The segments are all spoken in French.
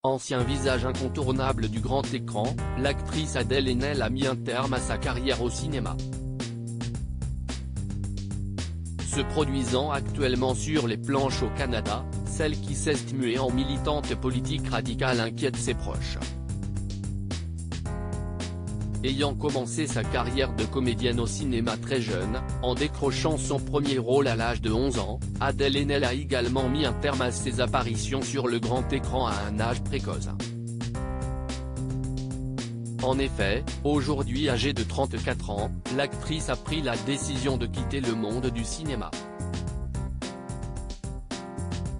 Ancien visage incontournable du grand écran, l'actrice Adèle Haenel a mis un terme à sa carrière au cinéma. Se produisant actuellement sur les planches au Canada, celle qui s'est muée en militante politique radicale inquiète ses proches. Ayant commencé sa carrière de comédienne au cinéma très jeune, en décrochant son premier rôle à l'âge de 11 ans, Adèle Haenel a également mis un terme à ses apparitions sur le grand écran à un âge précoce. En effet, aujourd'hui âgée de 34 ans, l'actrice a pris la décision de quitter le monde du cinéma.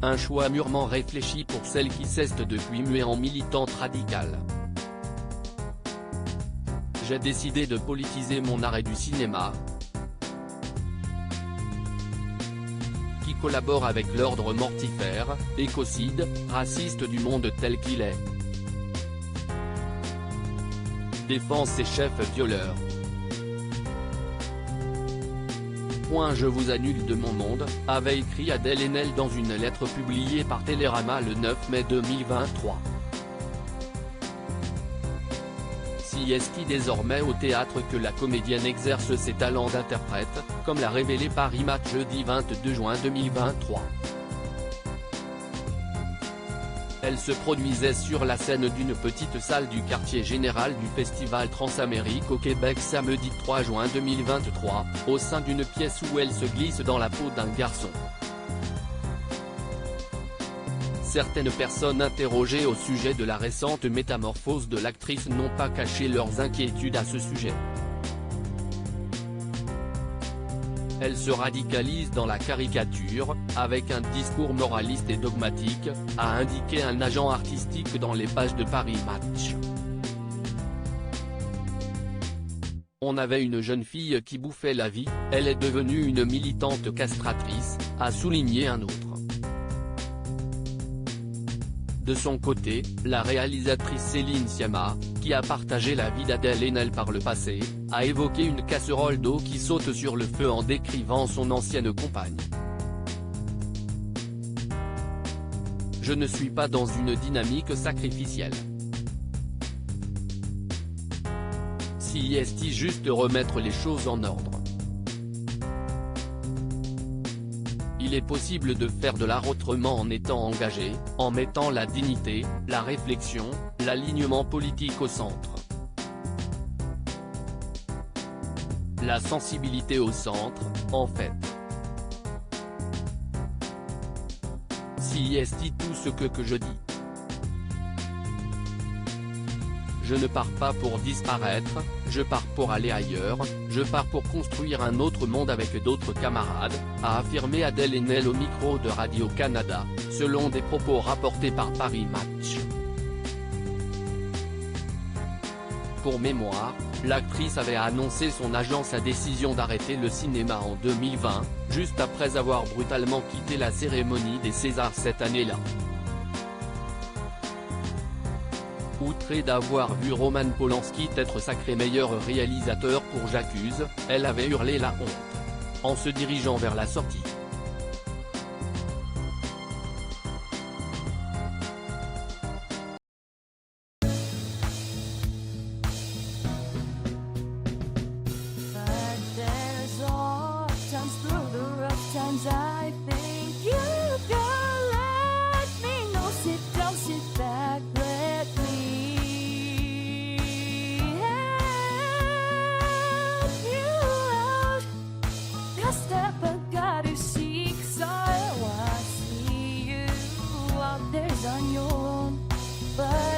Un choix mûrement réfléchi pour celle qui s'est depuis muée en militante radicale. J'ai décidé de politiser mon arrêt du cinéma, qui collabore avec l'ordre mortifère, écocide, raciste du monde tel qu'il est. Défend ses chefs violeurs. Je vous annule de mon monde, avait écrit Adèle Haenel dans une lettre publiée par Télérama le 9 mai 2023. Si est-il désormais au théâtre que la comédienne exerce ses talents d'interprète, comme l'a révélé Paris Match jeudi 22 juin 2023. Elle se produisait sur la scène d'une petite salle du quartier général du Festival Transamérique au Québec samedi 3 juin 2023, au sein d'une pièce où elle se glisse dans la peau d'un garçon. Certaines personnes interrogées au sujet de la récente métamorphose de l'actrice n'ont pas caché leurs inquiétudes à ce sujet. Elle se radicalise dans la caricature, avec un discours moraliste et dogmatique, a indiqué un agent artistique dans les pages de Paris Match. On avait une jeune fille qui bouffait la vie, elle est devenue une militante castratrice, a souligné un autre. De son côté, la réalisatrice Céline Sciamma, qui a partagé la vie d'Adèle Haenel par le passé, a évoqué une casserole d'eau qui saute sur le feu en décrivant son ancienne compagne. Je ne suis pas dans une dynamique sacrificielle. Si est-il juste remettre les choses en ordre. Il est possible de faire de l'art autrement en étant engagé, en mettant la dignité, la réflexion, l'alignement politique au centre. La sensibilité au centre, en fait. Si est-il tout ce que je dis. Je ne pars pas pour disparaître, je pars pour aller ailleurs, je pars pour construire un autre monde avec d'autres camarades, a affirmé Adèle Haenel au micro de Radio-Canada, selon des propos rapportés par Paris Match. Pour mémoire, l'actrice avait annoncé son agent sa décision d'arrêter le cinéma en 2020, juste après avoir brutalement quitté la cérémonie des Césars cette année-là. Outrée d'avoir vu Roman Polanski être sacré meilleur réalisateur pour J'accuse, elle avait hurlé la honte. En se dirigeant vers la sortie. On your own, but